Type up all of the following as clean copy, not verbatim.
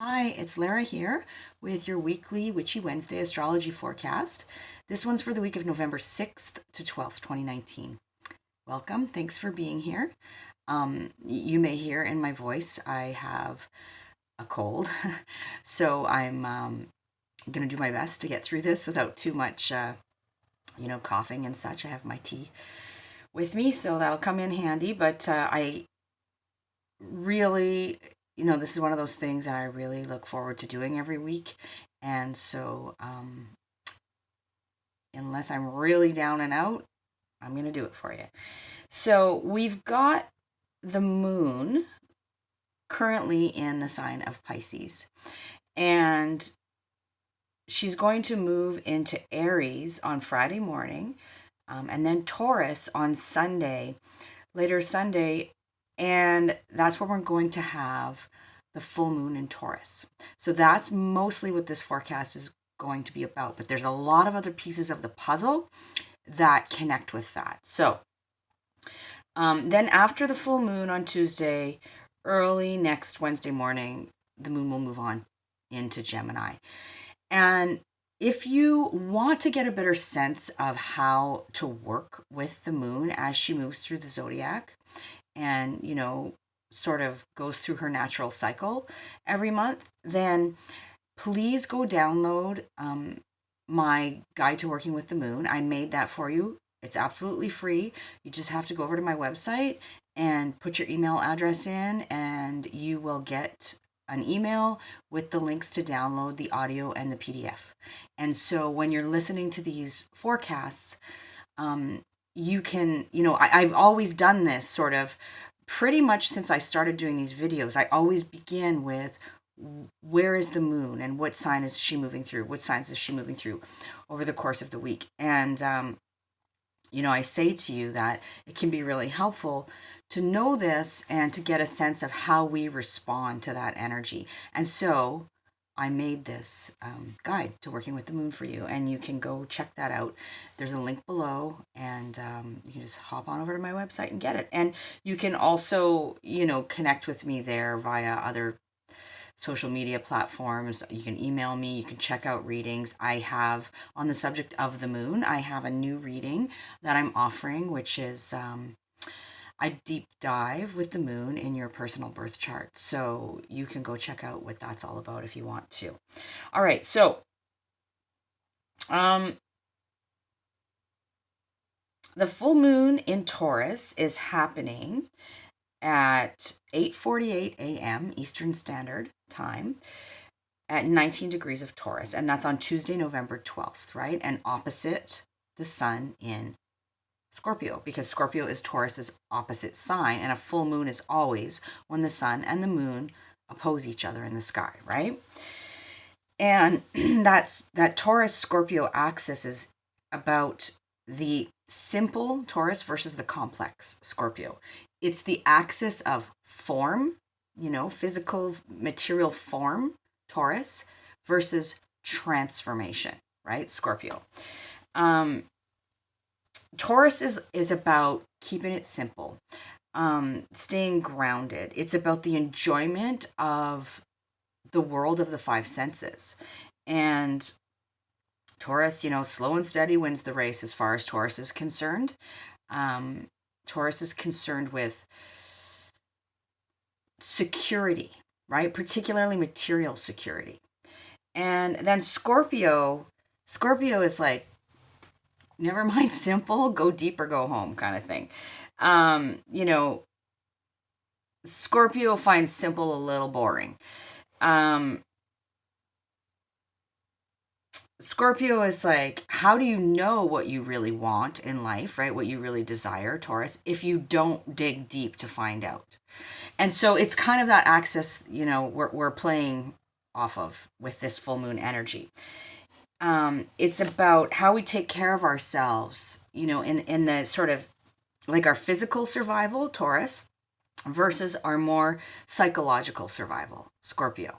Hi, it's Lara here with your weekly Witchy Wednesday astrology forecast. This one's for the week of November 6th to 12th, 2019. Welcome. Thanks for being here. You may hear in my voice I have a cold, so I'm going to do my best to get through this without too much, coughing and such. I have my tea with me, so that'll come in handy, but I really, this is one of those things that I really look forward to doing every week. And so, unless I'm really down and out, I'm going to do it for you. So, we've got the moon currently in the sign of Pisces, and she's going to move into Aries on Friday morning, and then Taurus on Sunday, later Sunday, and that's where we're going to have the full moon in Taurus. So that's mostly what this forecast is going to be about, but there's a lot of other pieces of the puzzle that connect with that. So then after the full moon on Tuesday, early next Wednesday morning, the moon will move on into Gemini. And if you want to get a better sense of how to work with the moon as she moves through the zodiac and, sort of goes through her natural cycle every month, then please go download my guide to working with the moon. I made that for you. It's absolutely free. You just have to go over to my website and put your email address in, and you will get an email with the links to download the audio and the PDF. And so when you're listening to these forecasts, you can, I've always done this sort of pretty much since I started doing these videos. I always begin with where is the moon and what sign is she moving through? What signs is she moving through over the course of the week? And, I say to you that it can be really helpful to know this and to get a sense of how we respond to that energy. And so I made this guide to working with the moon for you, and you can go check that out. There's a link below, and you can just hop on over to my website and get it. And you can also, connect with me there via other social media platforms. You can email me, you can check out readings. I have, on the subject of the moon, I have a new reading that I'm offering, which is I deep dive with the moon in your personal birth chart. So you can go check out what that's all about if you want to. All right, so the full moon in Taurus is happening at 8:48 a.m. Eastern Standard Time at 19 degrees of Taurus, and that's on Tuesday, November 12th, right? And opposite the sun in Scorpio, because Scorpio is Taurus's opposite sign, and a full moon is always when the sun and the moon oppose each other in the sky, right? And that Taurus Scorpio axis is about the simple Taurus versus the complex Scorpio. It's the axis of form, physical material form, Taurus, versus transformation, right? Scorpio. Taurus is about keeping it simple, staying grounded. It's about the enjoyment of the world of the five senses. And Taurus, slow and steady wins the race as far as Taurus is concerned. Taurus is concerned with security, right? Particularly material security. And then Scorpio is like, never mind simple, go deep or go home kind of thing. Scorpio finds simple a little boring. Scorpio is like, how do you know what you really want in life, right? What you really desire, Taurus, if you don't dig deep to find out. And so it's kind of that axis, we're playing off of with this full moon energy. It's about how we take care of ourselves, in the sort of like our physical survival, Taurus, versus our more psychological survival, Scorpio.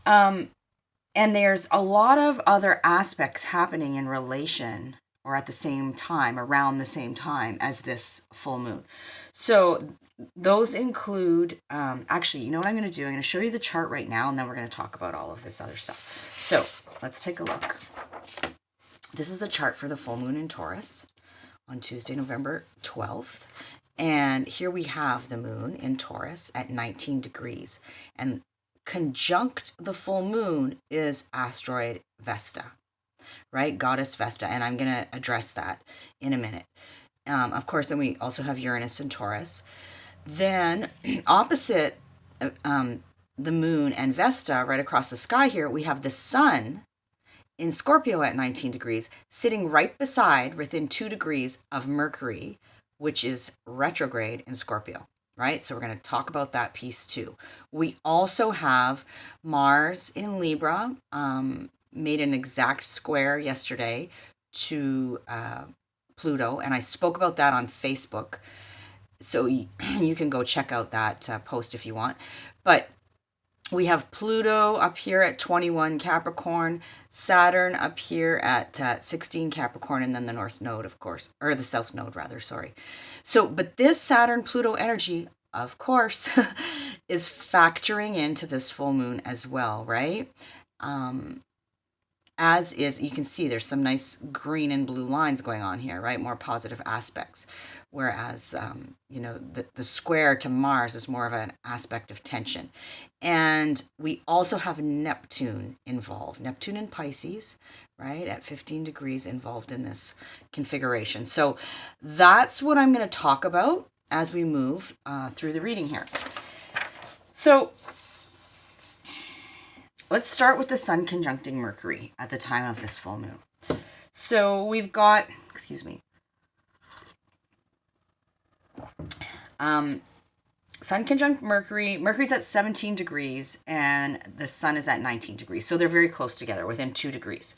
And there's a lot of other aspects happening in relation or at the same time, around the same time as this full moon. So those include, actually, you know what I'm going to do? I'm going to show you the chart right now, and then we're going to talk about all of this other stuff. So let's take a look. This is the chart for the full moon in Taurus on Tuesday, November 12th. And here we have the moon in Taurus at 19 degrees. And conjunct the full moon is asteroid Vesta, right? Goddess Vesta. And I'm going to address that in a minute. Of course, then we also have Uranus and Taurus. Then opposite the moon and Vesta, right across the sky here, we have the sun in Scorpio at 19 degrees, sitting right beside, within 2 degrees of Mercury, which is retrograde in Scorpio, right? So we're going to talk about that piece too. We also have Mars in Libra, made an exact square yesterday to Pluto, and I spoke about that on Facebook. So you can go check out that post if you want. But we have Pluto up here at 21 Capricorn, Saturn up here at 16 Capricorn, and then the North Node, of course, or the South Node, rather, sorry. So, but this Saturn-Pluto energy, of course, is factoring into this full moon as well, right? As is, you can see there's some nice green and blue lines going on here, right? More positive aspects. Whereas, the square to Mars is more of an aspect of tension. And we also have Neptune involved. Neptune in Pisces, right? At 15 degrees involved in this configuration. So that's what I'm going to talk about as we move through the reading here. So let's start with the sun conjuncting Mercury at the time of this full moon. So we've got, sun conjunct Mercury. Mercury's at 17 degrees and the sun is at 19 degrees. So they're very close together, within 2 degrees.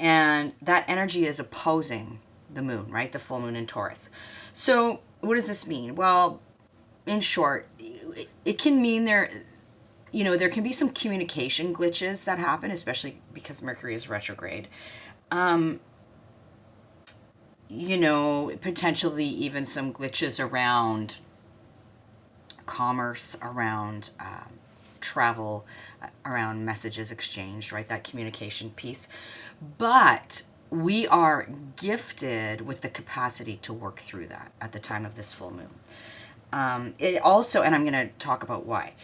And that energy is opposing the moon, right? The full moon in Taurus. So what does this mean? Well, in short, it can mean there can be some communication glitches that happen, especially because Mercury is retrograde. Potentially even some glitches around commerce, around travel, around messages exchanged, right? That communication piece. But we are gifted with the capacity to work through that at the time of this full moon. It also, and I'm going to talk about why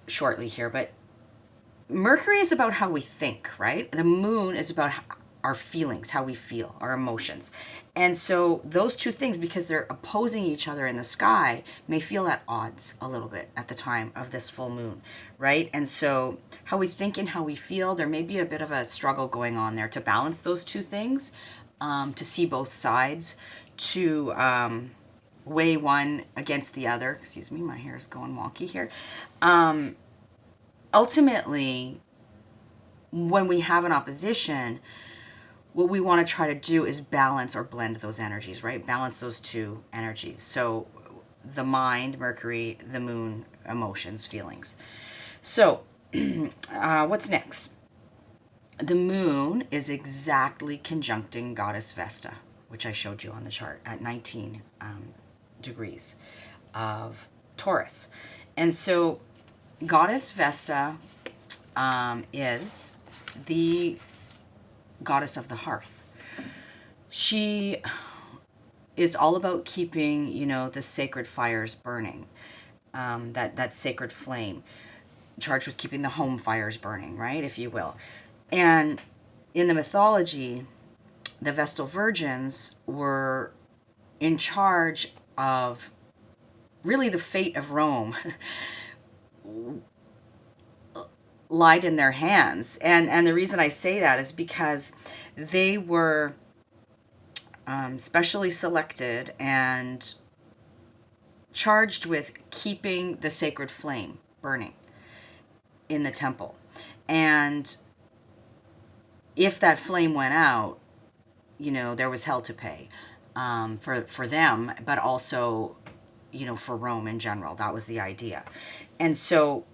shortly here, but Mercury is about how we think, right? The moon is about our feelings, how we feel, our emotions. And so those two things, because they're opposing each other in the sky, may feel at odds a little bit at the time of this full moon, right? And so how we think and how we feel, there may be a bit of a struggle going on there to balance those two things, to see both sides, to weigh one against the other. Excuse me, my hair is going wonky here. Ultimately, when we have an opposition, what we want to try to do is balance or blend those energies, right? Balance those two energies. So the mind, Mercury, the moon, emotions, feelings. So what's next? The moon is exactly conjuncting Goddess Vesta, which I showed you on the chart, at 19 degrees of Taurus. And so Goddess Vesta is the goddess of the hearth. She is all about keeping, the sacred fires burning, that sacred flame, charged with keeping the home fires burning, right, if you will. And in the mythology, the Vestal Virgins were in charge of really the fate of Rome. Lied in their hands. And the reason I say that is because they were specially selected and charged with keeping the sacred flame burning in the temple. And if that flame went out, there was hell to pay for them, but also, for Rome in general. That was the idea. And so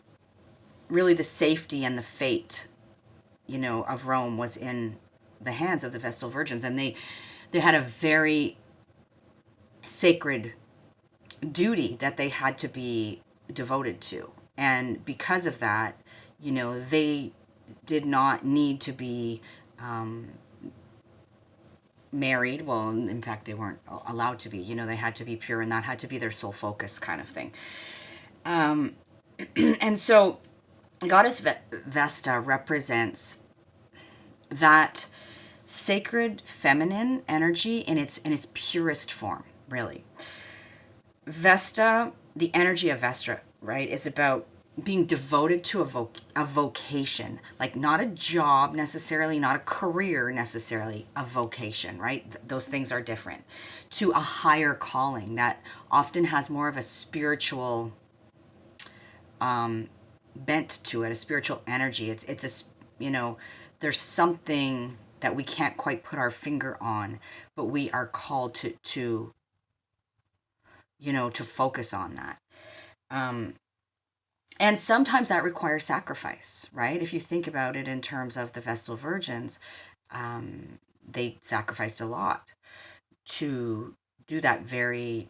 really the safety and the fate, of Rome was in the hands of the Vestal Virgins. And they had a very sacred duty that they had to be devoted to. And because of that, they did not need to be married. Well, in fact, they weren't allowed to be. They had to be pure, and that had to be their sole focus, kind of thing. And so, Goddess Vesta represents that sacred feminine energy in its purest form, really. Vesta, the energy of Vesta, right, is about being devoted to a vocation, like not a job necessarily, not a career necessarily, a vocation, right? Those things are different. To a higher calling that often has more of a spiritual bent to it, a spiritual energy. There's something that we can't quite put our finger on, but we are called to focus on that. And sometimes that requires sacrifice, right? If you think about it in terms of the Vestal Virgins, they sacrificed a lot to do that very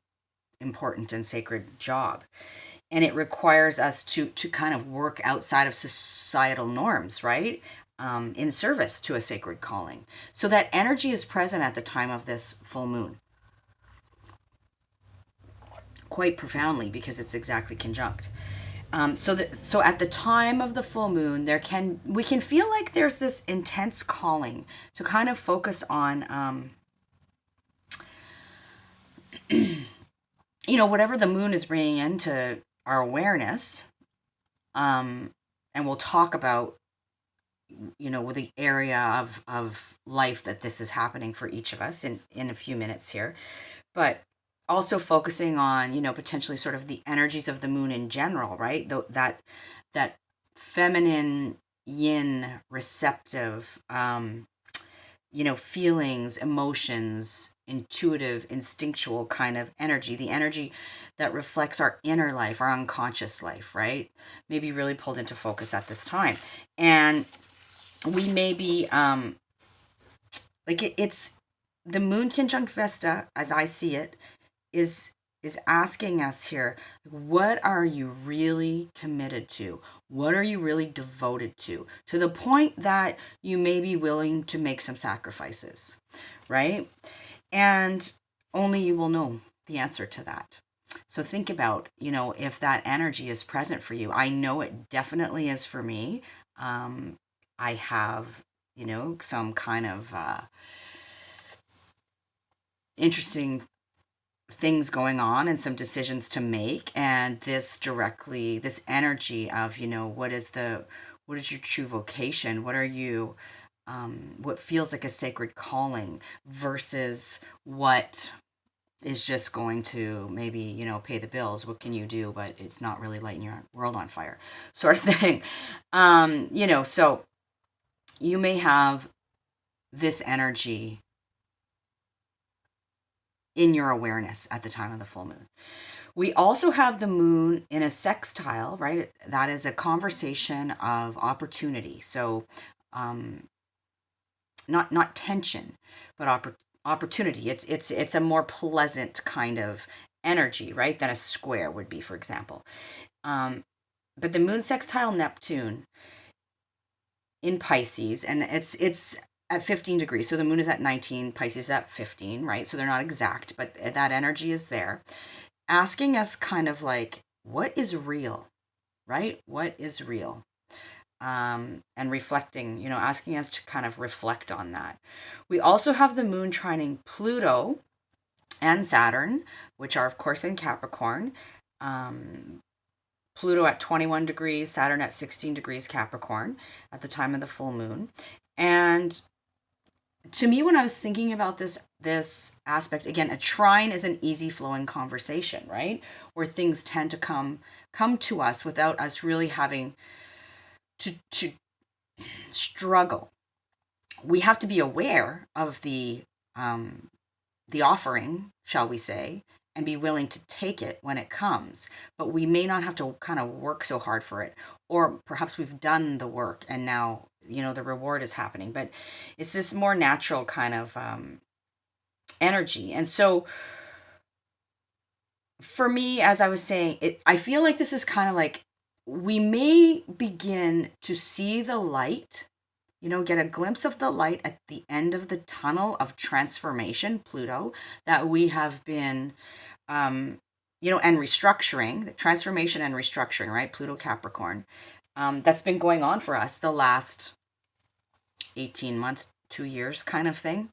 important and sacred job. And it requires us to kind of work outside of societal norms, right? In service to a sacred calling. So that energy is present at the time of this full moon quite profoundly because it's exactly conjunct. So at the time of the full moon, we can feel like there's this intense calling to kind of focus on, whatever the moon is bringing into our awareness. And we'll talk about, with the area of life that this is happening for each of us in a few minutes here. But also focusing on, potentially sort of the energies of the moon in general, right? That feminine, yin, receptive, feelings, emotions, intuitive, instinctual kind of energy, the energy that reflects our inner life, our unconscious life, right? Maybe really pulled into focus at this time. And we may be, it's the moon conjunct Vesta, as I see it, is asking us here, what are you really committed to? What are you really devoted to the point that you may be willing to make some sacrifices, right? And only you will know the answer to that. So think about, if that energy is present for you. I know it definitely is for me. I have, some kind of interesting things going on and some decisions to make, and this energy of, what is your true vocation, what feels like a sacred calling versus what is just going to maybe, pay the bills. What can you do, but it's not really lighting your world on fire, sort of thing. So you may have this energy in your awareness at the time of the full moon. We also have the moon in a sextile, right? That is a conversation of opportunity. So, not tension, but opportunity. It's a more pleasant kind of energy, right? Than a square would be, for example. But the moon sextile Neptune in Pisces, and it's at 15 degrees. So the moon is at 19, Pisces is at 15, right? So they're not exact, but that energy is there. Asking us kind of like, what is real, right? What is real? And reflecting, asking us to kind of reflect on that. We also have the moon trining Pluto and Saturn, which are, of course, in Capricorn. Pluto at 21 degrees, Saturn at 16 degrees Capricorn at the time of the full moon. And to me, when I was thinking about this aspect, again, a trine is an easy flowing conversation, right? Where things tend to come to us without us really having to struggle. We have to be aware of the offering, shall we say, and be willing to take it when it comes. But we may not have to kind of work so hard for it, or perhaps we've done the work and now the reward is happening. But it's this more natural kind of energy. And so for me, as I was saying, I feel like this is kind of like we may begin to see the light, get a glimpse of the light at the end of the tunnel of transformation, Pluto, that we have been, and restructuring, the transformation and restructuring, right? Pluto Capricorn. That's been going on for us the last 18 months, 2 years kind of thing.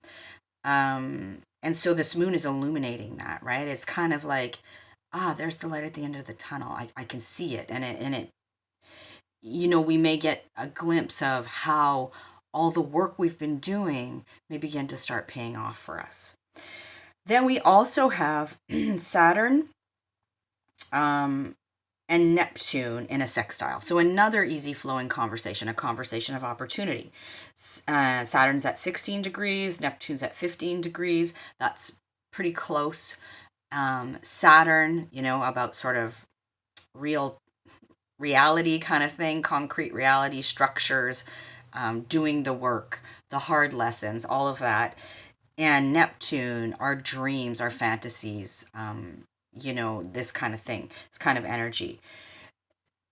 And so this moon is illuminating that, right? It's kind of like, there's the light at the end of the tunnel. I can see it. And it, we may get a glimpse of how all the work we've been doing may begin to start paying off for us. Then we also have Saturn and Neptune in a sextile. So another easy flowing conversation, a conversation of opportunity. Saturn's at 16 degrees, Neptune's at 15 degrees. That's pretty close. Saturn, about sort of real reality kind of thing, concrete reality, structures, doing the work, the hard lessons, all of that. And Neptune, our dreams, our fantasies, this kind of thing, this kind of energy.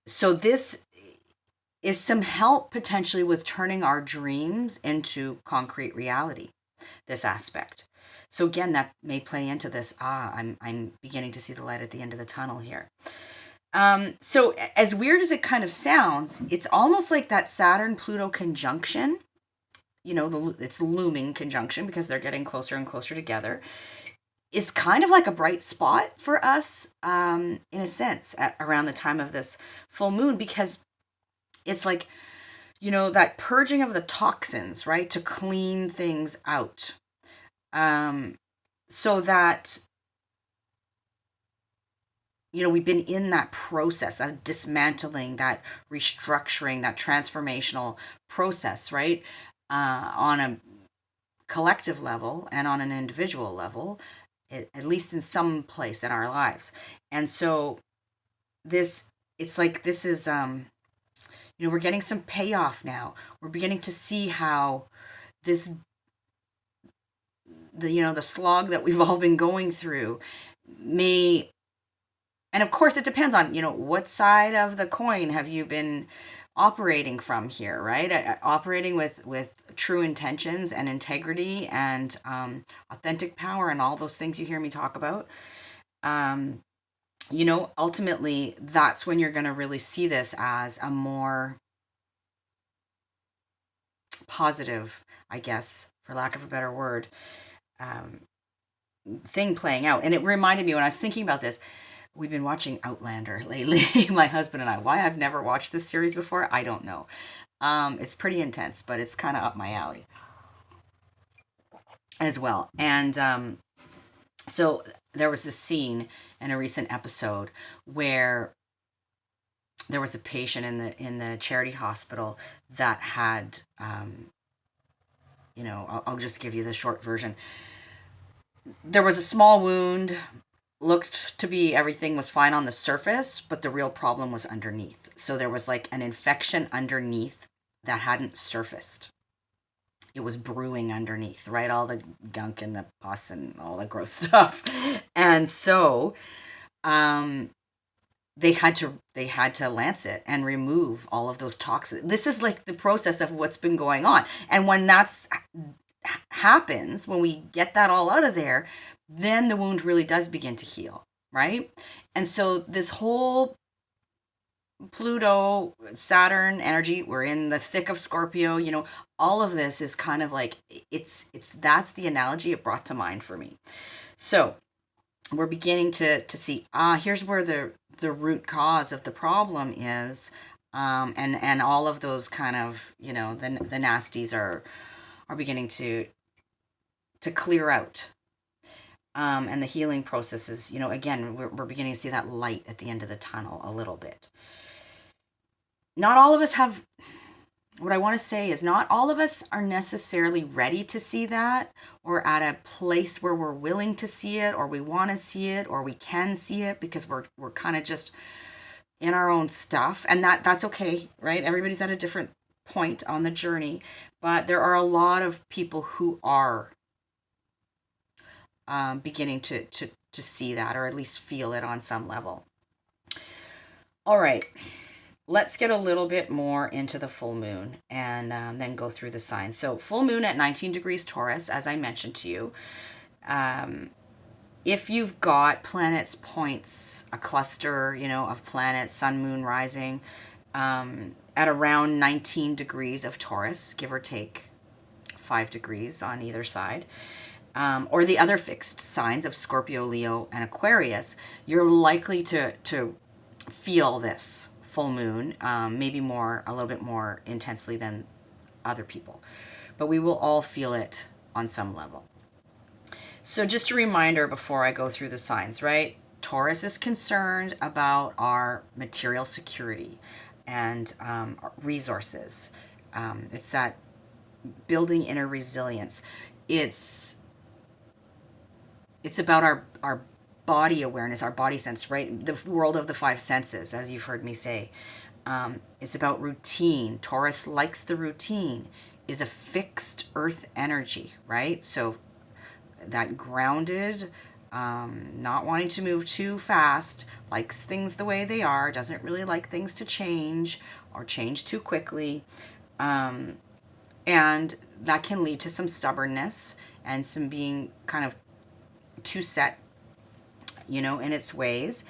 So this is some help potentially with turning our dreams into concrete reality, this aspect. So again, that may play into this, I'm beginning to see the light at the end of the tunnel here. So as weird as it kind of sounds, it's almost like that Saturn-Pluto conjunction, it's looming conjunction because they're getting closer and closer together, is kind of like a bright spot for us, in a sense, around the time of this full moon, because it's like, that purging of the toxins, right, to clean things out, so that, we've been in that process, that dismantling, that restructuring, that transformational process, right, on a collective level and on an individual level, at least in some place in our lives. And so it's like this is, we're getting some payoff now. We're beginning to see how the slog that we've all been going through may, and of course it depends on, what side of the coin have you been operating from here, right? Operating with true intentions and integrity and authentic power and all those things you hear me talk about. Ultimately, that's when you're going to really see this as a more positive, I guess, for lack of a better word, thing playing out. And it reminded me when I was thinking about this, we've been watching Outlander lately, my husband and I. Why I've never watched this series before, I don't know. It's pretty intense, but it's kind of up my alley as well. And so there was this scene in a recent episode where there was a patient in the charity hospital that had, I'll just give you the short version. There was a small wound, looked to be everything was fine on the surface, but the real problem was underneath. So there was like an infection underneath that hadn't surfaced. It was brewing underneath, right? All the gunk and the pus and all the gross stuff. And so they had to lance it and remove all of those toxins. This is like the process of what's been going on. And when that's happens, when we get that all out of there, then the wound really does begin to heal, right? And so this whole Pluto, Saturn energy, we're in the thick of Scorpio, all of this is kind of like, that's the analogy it brought to mind for me. So we're beginning to see, here's where the root cause of the problem is, and all of those kind of, the nasties are beginning to clear out. And the healing processes, again, we're beginning to see that light at the end of the tunnel a little bit. Not all of us have, what I want to say is not all of us are necessarily ready to see that, or at a place where we're willing to see it, or we want to see it, or we can see it, because we're kind of just in our own stuff. And that's okay, right? Everybody's at a different point on the journey, but there are a lot of people who are beginning to see that, or at least feel it on some level. All right, let's get a little bit more into the full moon and then go through the signs. So full moon at 19 degrees Taurus, as I mentioned to you. If you've got planets, points, a cluster, of planets, sun, moon, rising, at around 19 degrees of Taurus, give or take 5 degrees on either side, or the other fixed signs of Scorpio, Leo, and Aquarius, you're likely to feel this full moon, maybe a little bit more intensely than other people. But we will all feel it on some level. So just a reminder before I go through the signs, right? Taurus is concerned about our material security and resources. It's that building inner resilience. It's about our body awareness, our body sense, right? The world of the five senses, as you've heard me say. It's about routine. Taurus likes the routine, is a fixed earth energy, right? So that grounded, not wanting to move too fast, likes things the way they are, doesn't really like things to change or change too quickly. And that can lead to some stubbornness and some being kind of too set, in its ways.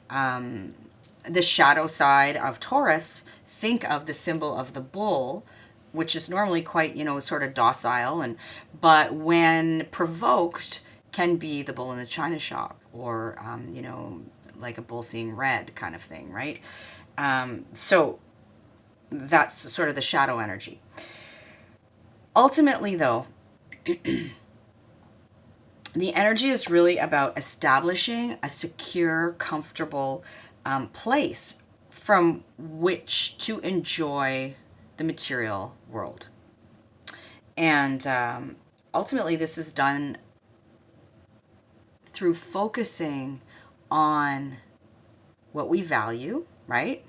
The shadow side of Taurus, think of the symbol of the bull, which is normally quite, sort of docile, but when provoked can be the bull in the china shop, or, like a bull seeing red kind of thing, right? So that's sort of the shadow energy. Ultimately, though, the energy is really about establishing a secure, comfortable place from which to enjoy the material world. And ultimately, this is done through focusing on what we value, right?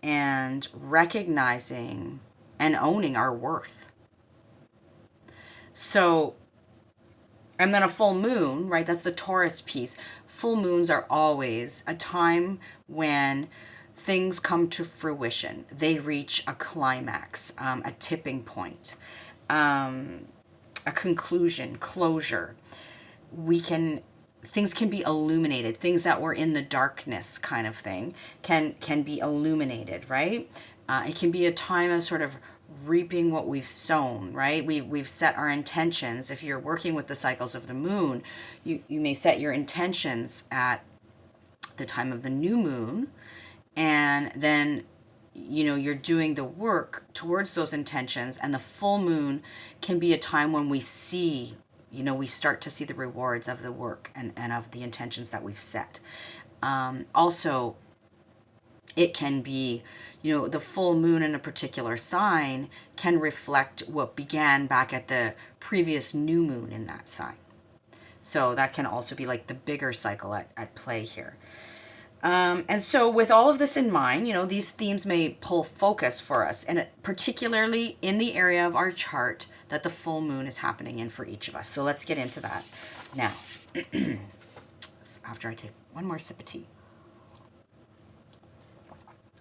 And recognizing and owning our worth. So, and then a full moon, right? That's the Taurus piece. Full moons are always a time when things come to fruition. They reach a climax, a tipping point, a conclusion, closure. Things can be illuminated. Things that were in the darkness, kind of thing, can be illuminated, right? It can be a time of sort of reaping what we've sown, right? We've set our intentions. If you're working with the cycles of the moon, you may set your intentions at the time of the new moon, and then you're doing the work towards those intentions. And the full moon can be a time when we see, we start to see the rewards of the work and of the intentions that we've set. Also, it can be, the full moon in a particular sign can reflect what began back at the previous new moon in that sign. So that can also be like the bigger cycle at play here. And so with all of this in mind, these themes may pull focus for us, and particularly in the area of our chart that the full moon is happening in for each of us. So let's get into that now. After I take one more sip of tea.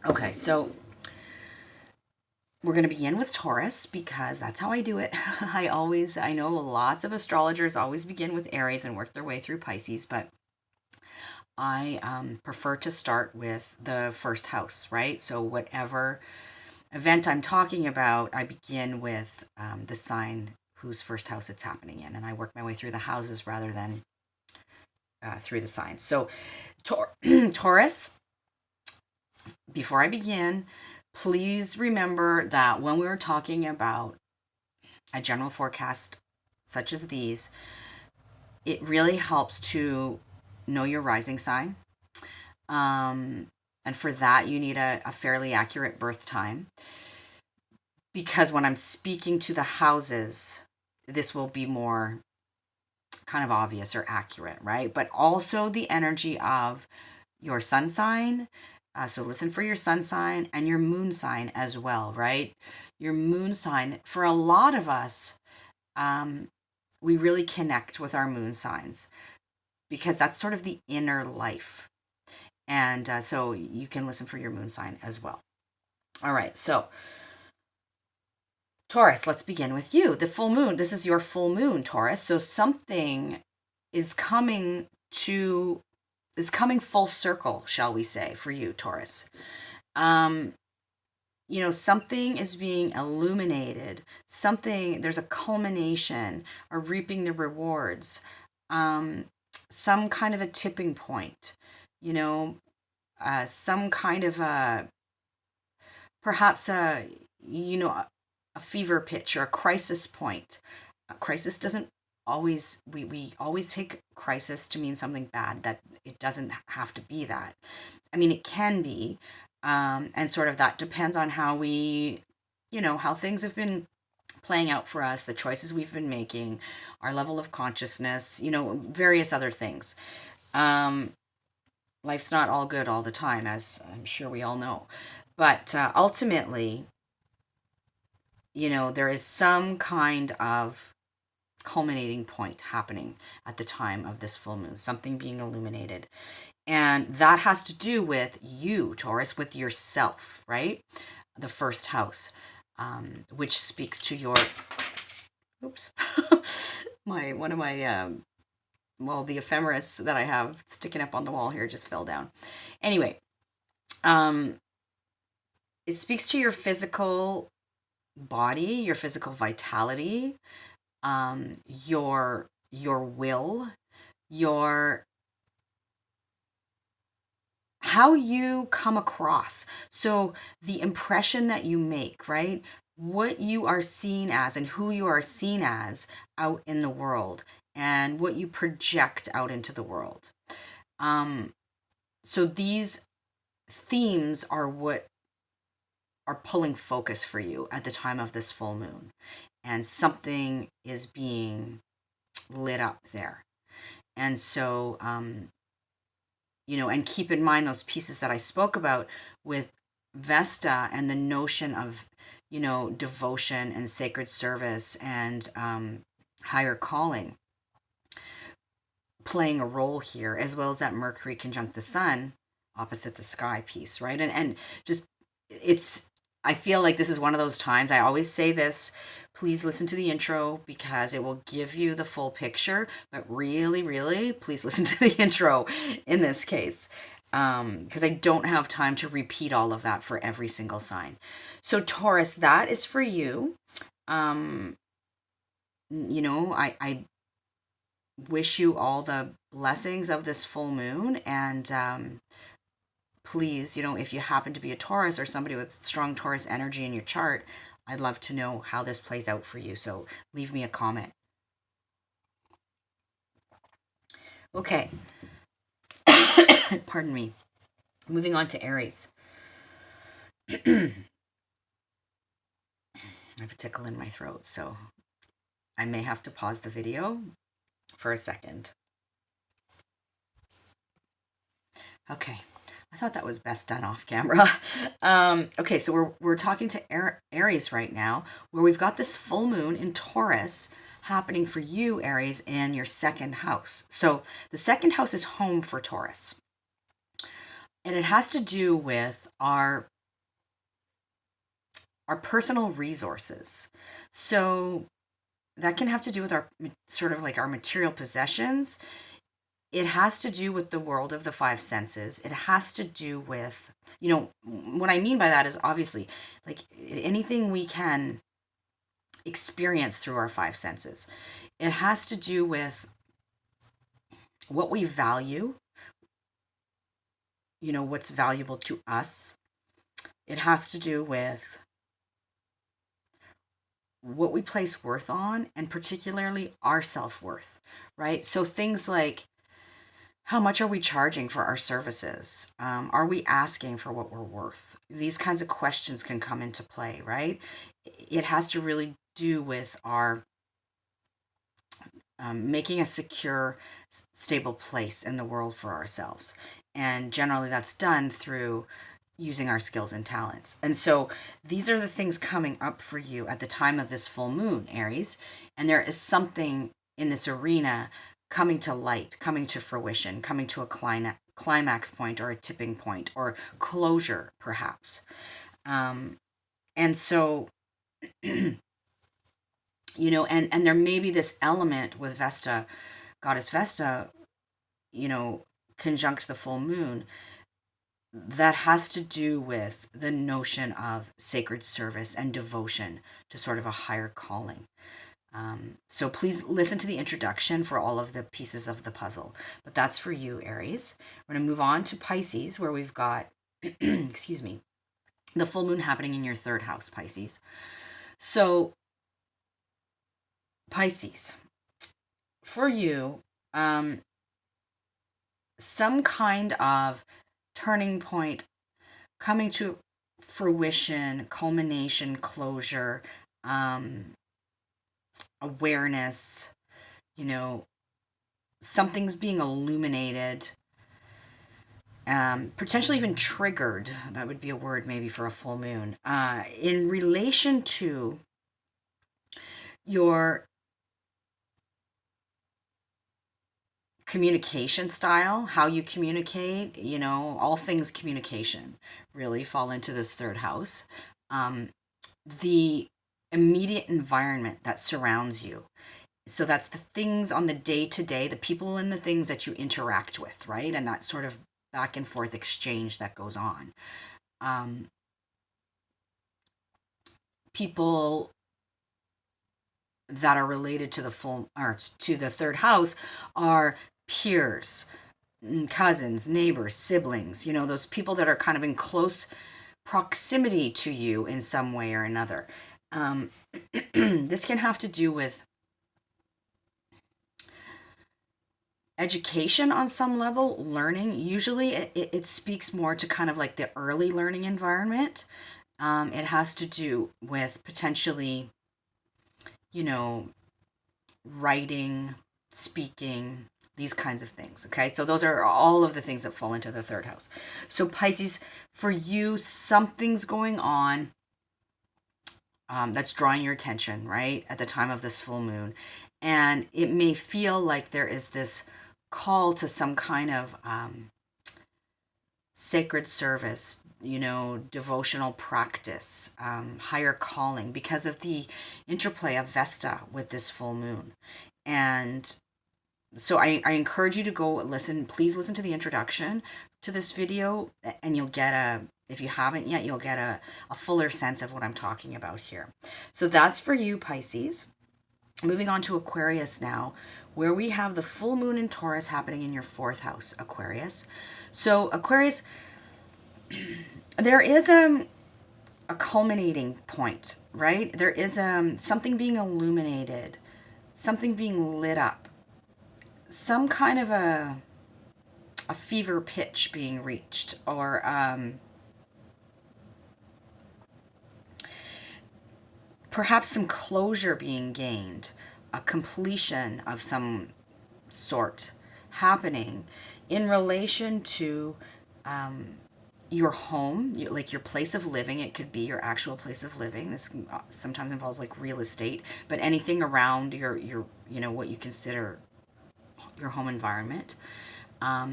Okay, so we're going to begin with Taurus because that's how I do it. I know lots of astrologers always begin with Aries and work their way through Pisces, but I prefer to start with the first house, right? So whatever event I'm talking about, I begin with the sign whose first house it's happening in, and I work my way through the houses rather than through the signs. So Taurus, before I begin, please remember that when we're talking about a general forecast such as these, it really helps to know your rising sign. And for that, you need a fairly accurate birth time. Because when I'm speaking to the houses, this will be more kind of obvious or accurate, right? But also the energy of your sun sign. So listen for your sun sign and your moon sign as well, right? Your moon sign, for a lot of us, we really connect with our moon signs because that's sort of the inner life. And so you can listen for your moon sign as well. All right, so Taurus, let's begin with you. The full moon, this is your full moon, Taurus. So something is coming full circle, shall we say, for you, Taurus. Something is being illuminated. There's a culmination, or reaping the rewards. Some kind of a tipping point, some kind of perhaps a fever pitch or a crisis point. A crisis doesn't always, we always take crisis to mean something bad. That it doesn't have to be that. I mean, it can be, and sort of that depends on how how things have been playing out for us, the choices we've been making, our level of consciousness, various other things. Life's not all good all the time, as I'm sure we all know. But ultimately, there is some kind of culminating point happening at the time of this full moon, something being illuminated. And that has to do with you, Taurus, with yourself, right? The first house, which speaks to your, oops, the ephemeris that I have sticking up on the wall here just fell down. Anyway, it speaks to your physical body, your physical vitality, your will, how you come across. So the impression that you make, right? What you are seen as and who you are seen as out in the world, and what you project out into the world. So these themes are what are pulling focus for you at the time of this full moon. And something is being lit up there. And so, and keep in mind those pieces that I spoke about with Vesta and the notion of, devotion and sacred service and higher calling playing a role here, as well as that Mercury conjunct the Sun opposite the sky piece, right? And just, I feel like this is one of those times, I always say this, please listen to the intro because it will give you the full picture, but really, really, please listen to the intro in this case, because I don't have time to repeat all of that for every single sign. So Taurus, that is for you. I wish you all the blessings of this full moon, and please, if you happen to be a Taurus or somebody with strong Taurus energy in your chart, I'd love to know how this plays out for you. So leave me a comment. Okay. Pardon me. Moving on to Aries. I have a tickle in my throat, so I may have to pause the video for a second. Okay. I thought that was best done off camera. Okay, so we're talking to Aries right now, where we've got this full moon in Taurus happening for you, Aries, in your second house. So the second house is home for Taurus. And it has to do with our personal resources. So that can have to do with our sort of like our material possessions. It has to do with the world of the five senses. It has to do with, what I mean by that is obviously like anything we can experience through our five senses. It has to do with what we value, what's valuable to us. It has to do with what we place worth on, and particularly our self-worth, right? So things like, how much are we charging for our services? Are we asking for what we're worth? These kinds of questions can come into play, right? It has to really do with our making a secure, stable place in the world for ourselves. And generally that's done through using our skills and talents. And so these are the things coming up for you at the time of this full moon, Aries. And there is something in this arena coming to light, coming to fruition, coming to a climax point or a tipping point or closure, perhaps. And so, you know, and there may be this element with Vesta, goddess Vesta, you know, conjunct the full moon that has to do with the notion of sacred service and devotion to sort of a higher calling. So please listen to the introduction for all of the pieces of the puzzle. But that's for you, Aries. We're going to move on to Pisces, where we've got, excuse me, the full moon happening in your third house, Pisces. So, Pisces, for you, some kind of turning point, coming to fruition, culmination, closure, awareness, you know, something's being illuminated, potentially even triggered. That would be a word maybe for a full moon, in relation to your communication style, how you communicate. You know, all things communication really fall into this third house. The immediate environment that surrounds you. So that's the things on the day to day, the people and the things that you interact with, right? And that sort of back and forth exchange that goes on. People that are related to the full or to the third house are peers, cousins, neighbors, siblings, you know, those people that are kind of in close proximity to you in some way or another. This can have to do with education on some level, learning. Usually it speaks more to kind of like the early learning environment. It has to do with potentially, you know, writing, speaking, these kinds of things. Okay, so those are all of the things that fall into the third house. So Pisces, for you, something's going on that's drawing your attention, right, at the time of this full moon. And it may feel like there is this call to some kind of sacred service, you know, devotional practice, higher calling, because of the interplay of Vesta with this full moon. And so I encourage you to go listen. Please listen to the introduction to this video, and you'll get if you haven't yet, you'll get a fuller sense of what I'm talking about here. So that's for you, Pisces. Moving on to Aquarius now, where we have the full moon in Taurus happening in your fourth house, Aquarius. So Aquarius, there is a culminating point, right? There is something being illuminated, something being lit up, some kind of a fever pitch being reached, or perhaps some closure being gained, a completion of some sort happening in relation to your home, like your place of living. It could be your actual place of living. This sometimes involves like real estate, but anything around your you know, what you consider your home environment,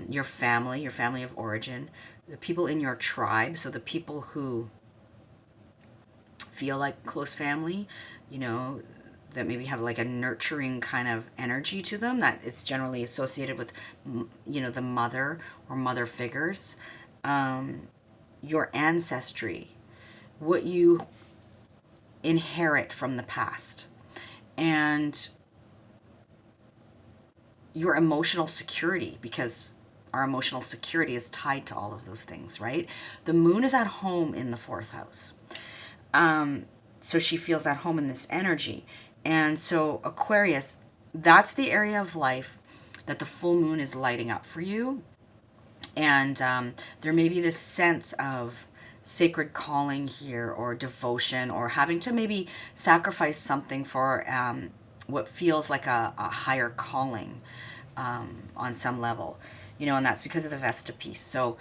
your family of origin, the people in your tribe, so the people who feel like close family, you know, that maybe have like a nurturing kind of energy to them, that it's generally associated with, you know, the mother or mother figures, your ancestry, what you inherit from the past, and your emotional security, because our emotional security is tied to all of those things, right? The moon is at home in the fourth house. So she feels at home in this energy. And so Aquarius, that's the area of life that the full moon is lighting up for you. And there may be this sense of sacred calling here, or devotion, or having to maybe sacrifice something for what feels like a higher calling on some level, you know, and that's because of the Vesta piece. So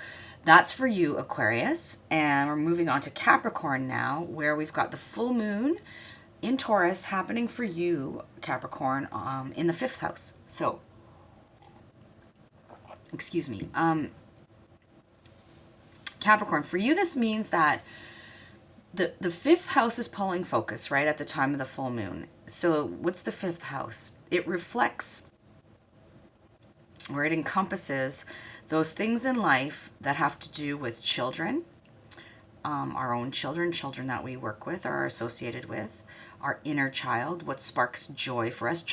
that's for you, Aquarius. And we're moving on to Capricorn now, where we've got the full moon in Taurus happening for you, Capricorn, in the fifth house. So excuse me. Capricorn, for you, this means that the fifth house is pulling focus right at the time of the full moon. So what's the fifth house? It reflects, or it encompasses, those things in life that have to do with children, our own children, children that we work with or are associated with, our inner child, what sparks joy for us,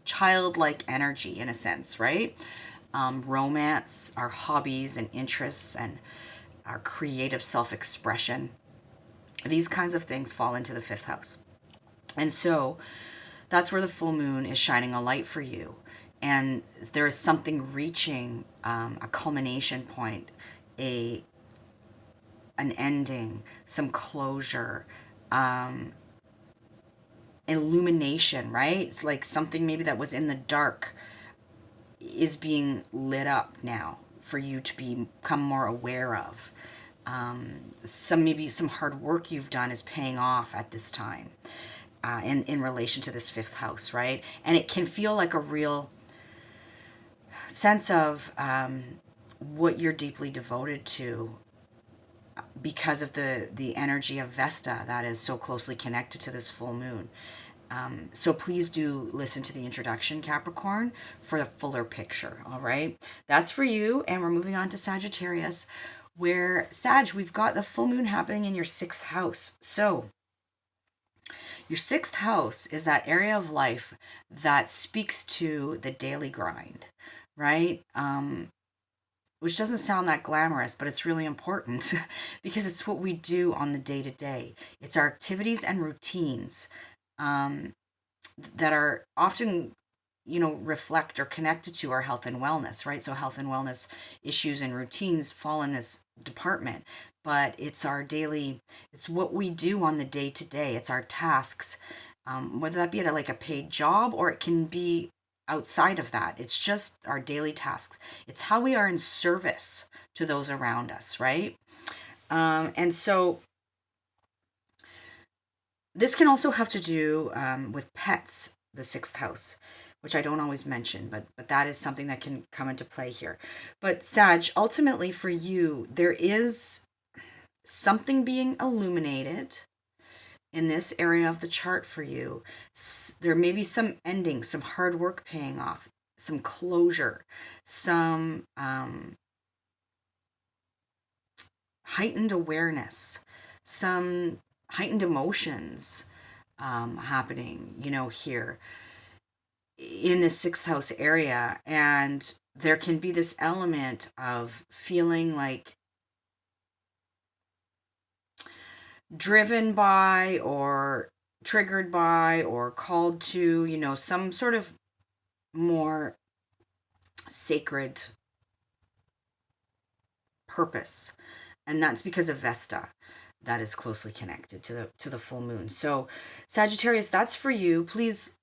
childlike energy in a sense, right? Romance, our hobbies and interests, and our creative self-expression. These kinds of things fall into the fifth house. And so that's where the full moon is shining a light for you. And there is something reaching a culmination point, an ending, some closure, illumination, right? It's like something maybe that was in the dark is being lit up now for you to become more aware of. Maybe some hard work you've done is paying off at this time, in relation to this fifth house, right? And it can feel like a real sense of what you're deeply devoted to because of the energy of Vesta that is so closely connected to this full moon. So please do listen to the introduction, Capricorn, for a fuller picture, all right? That's for you, and we're moving on to Sagittarius, where Sag, we've got the full moon happening in your sixth house. So your sixth house is that area of life that speaks to the daily grind, right? Which doesn't sound that glamorous, but it's really important because it's what we do on the day to day. It's our activities and routines that are often, reflect or connected to our health and wellness, right? So health and wellness issues and routines fall in this department, but it's it's what we do on the day to day. It's our tasks, whether that be at like a paid job or it can be outside of that. It's just our daily tasks. It's how we are in service to those around us, right? And so this can also have to do with pets, the sixth house, which I don't always mention, but that is something that can come into play here. But Sag, ultimately for you, there is something being illuminated in this area of the chart for you. There may be some ending, some hard work paying off, some closure, some heightened awareness, some heightened emotions happening, here in the sixth house area. And there can be this element of feeling like driven by or triggered by or called to, some sort of more sacred purpose. And that's because of Vesta. That is closely connected to the full moon. So Sagittarius, that's for you. Please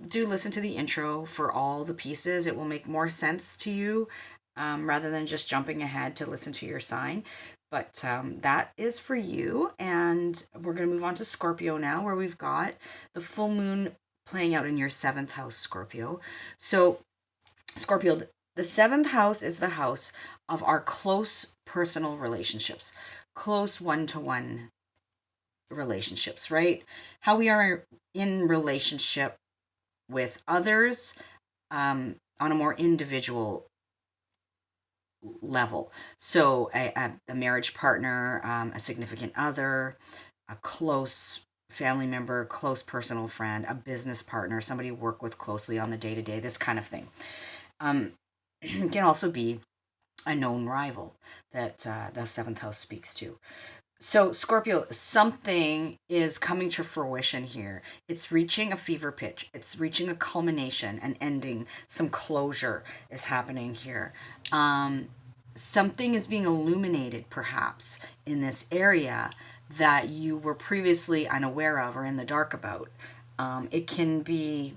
do listen to the intro for all the pieces. It will make more sense to you rather than just jumping ahead to listen to your sign. But that is for you. And we're going to move on to Scorpio now, where we've got the full moon playing out in your seventh house, Scorpio. So Scorpio, the seventh house is the house of our close personal relationships, close one-to-one relationships, right? How we are in relationship with others on a more individual level. So a marriage partner, a significant other, a close family member, close personal friend, a business partner, somebody you work with closely on the day-to-day, this kind of thing. It can also be a known rival that the seventh house speaks to. So Scorpio, something is coming to fruition here. It's reaching a fever pitch. It's reaching a culmination, an ending. Some closure is happening here. Something is being illuminated, perhaps, in this area that you were previously unaware of or in the dark about. It can be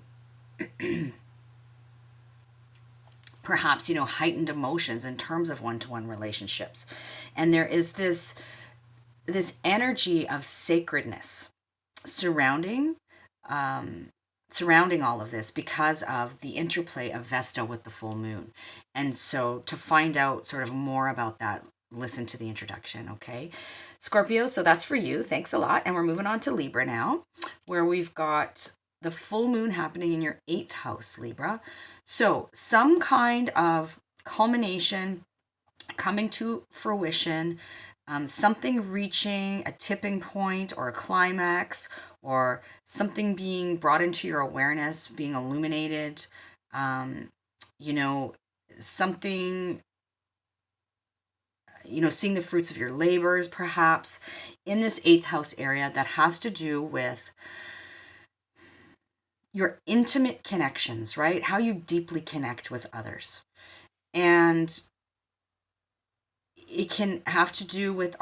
perhaps, heightened emotions in terms of one-to-one relationships. And there is this energy of sacredness surrounding surrounding all of this because of the interplay of Vesta with the full moon. And so to find out sort of more about that, listen to the introduction, okay? Scorpio, so that's for you. Thanks a lot. And we're moving on to Libra now, where we've got the full moon happening in your 8th house, Libra. So some kind of culmination coming to fruition, something reaching a tipping point or a climax, or something being brought into your awareness, being illuminated, you know, something, seeing the fruits of your labors, perhaps, in this 8th house area that has to do with your intimate connections, right? How you deeply connect with others. And it can have to do with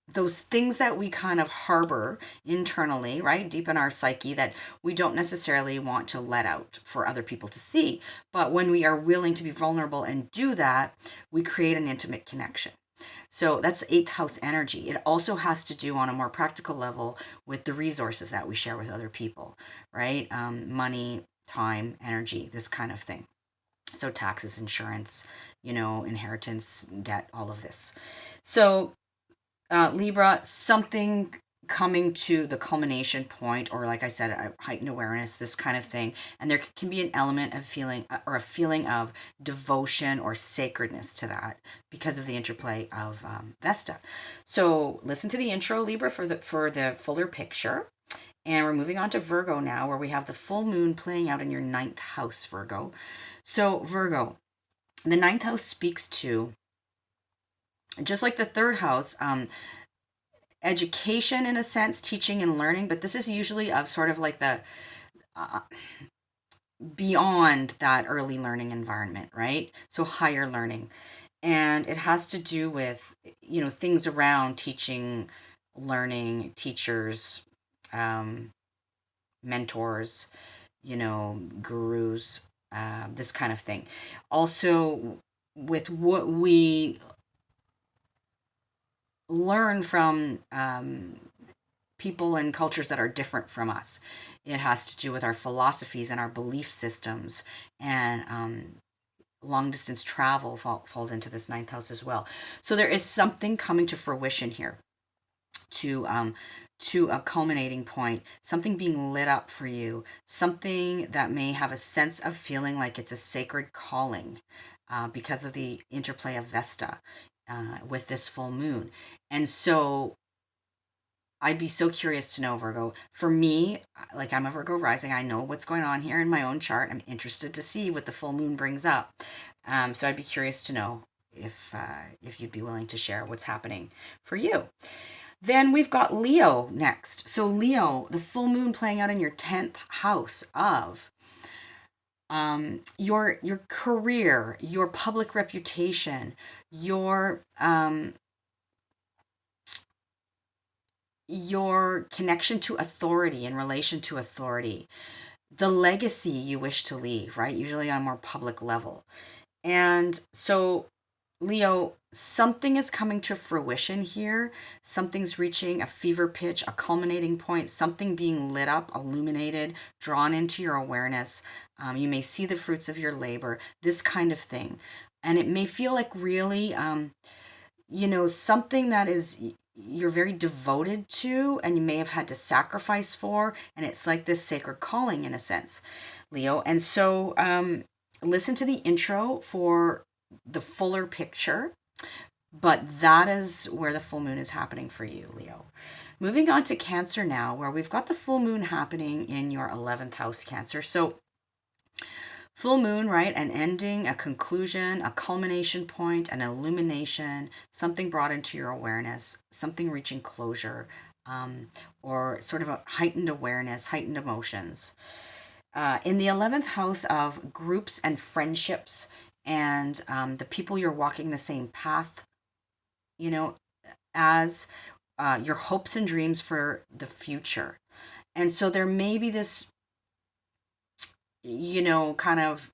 those things that we kind of harbor internally, right? Deep in our psyche that we don't necessarily want to let out for other people to see. But when we are willing to be vulnerable and do that, we create an intimate connection. So that's 8th house energy. It also has to do on a more practical level with the resources that we share with other people, right? Money, time, energy, this kind of thing. So taxes, insurance, inheritance, debt, all of this. So Libra, something coming to the culmination point, or like I said, a heightened awareness, this kind of thing. And there can be an element of feeling or a feeling of devotion or sacredness to that because of the interplay of Vesta. So listen to the intro, Libra, for the fuller picture. And we're moving on to Virgo now, where we have the full moon playing out in your 9th house, Virgo. So Virgo, the 9th house speaks to, just like the 3rd house, education in a sense, teaching and learning, but this is usually of sort of like the beyond that early learning environment, right? So higher learning. And it has to do with, things around teaching, learning, teachers, mentors, gurus, this kind of thing. Also, with what we learn from people and cultures that are different from us. It has to do with our philosophies and our belief systems, and long distance travel falls into this 9th house as well. So there is something coming to fruition here, to a culminating point, something being lit up for you, something that may have a sense of feeling like it's a sacred calling because of the interplay of Vesta with this full moon. And so I'd be so curious to know, Virgo. For me, like, I'm a Virgo rising. I know what's going on here in my own chart. I'm interested to see what the full moon brings up. So I'd be curious to know if you'd be willing to share what's happening for you. Then we've got Leo next. So Leo, the full moon playing out in your 10th house of your career, your public reputation, your connection to authority, in relation to authority, the legacy you wish to leave, right? Usually on a more public level. And so, Leo, something is coming to fruition here. Something's reaching a fever pitch, a culminating point, something being lit up, illuminated, drawn into your awareness. You may see the fruits of your labor, this kind of thing. And it may feel like really, something that is you're very devoted to and you may have had to sacrifice for, and it's like this sacred calling in a sense, Leo. And so listen to the intro for the fuller picture, but that is where the full moon is happening for you, Leo. Moving on to Cancer now, where we've got the full moon happening in your 11th house, Cancer. So full moon, right? An ending, a conclusion, a culmination point, an illumination, something brought into your awareness, something reaching closure, or sort of a heightened awareness, heightened emotions. In the 11th house of groups and friendships, and the people you're walking the same path, as your hopes and dreams for the future. And so there may be this kind of,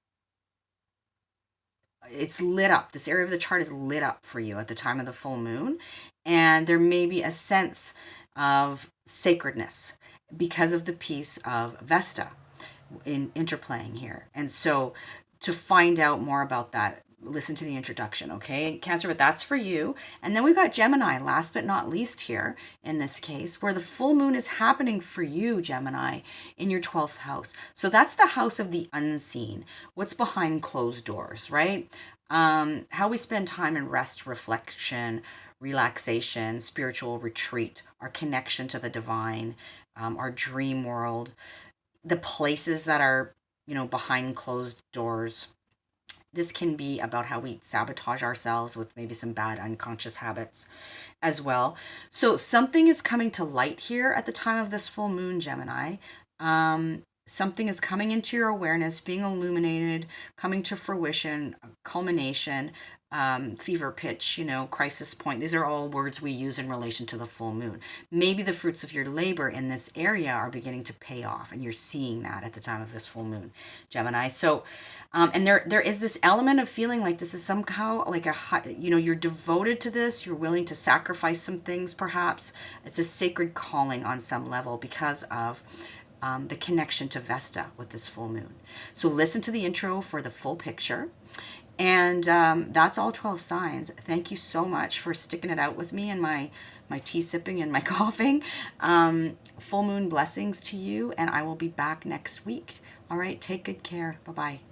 it's lit up. This area of the chart is lit up for you at the time of the full moon. And there may be a sense of sacredness because of the piece of Vesta in interplaying here. And so to find out more about that, listen to the introduction, okay? Cancer, but that's for you. And then we've got Gemini, last but not least here in this case, where the full moon is happening for you, Gemini, in your 12th house. So that's the house of the unseen, what's behind closed doors, right? How we spend time in rest, reflection, relaxation, spiritual retreat, our connection to the divine, our dream world, the places that are, behind closed doors. This can be about how we sabotage ourselves with maybe some bad unconscious habits as well. So something is coming to light here at the time of this full moon, Gemini. Something is coming into your awareness, being illuminated, coming to fruition, culmination, fever pitch, crisis point. These are all words we use in relation to the full moon. Maybe the fruits of your labor in this area are beginning to pay off, and you're seeing that at the time of this full moon, Gemini. So, and there is this element of feeling like this is somehow like you're devoted to this. You're willing to sacrifice some things, perhaps. It's a sacred calling on some level because of the connection to Vesta with this full moon. So listen to the intro for the full picture. And that's all 12 signs. Thank you so much for sticking it out with me and my tea sipping and my coughing. Full moon blessings to you, and I will be back next week. All right, take good care. Bye-bye.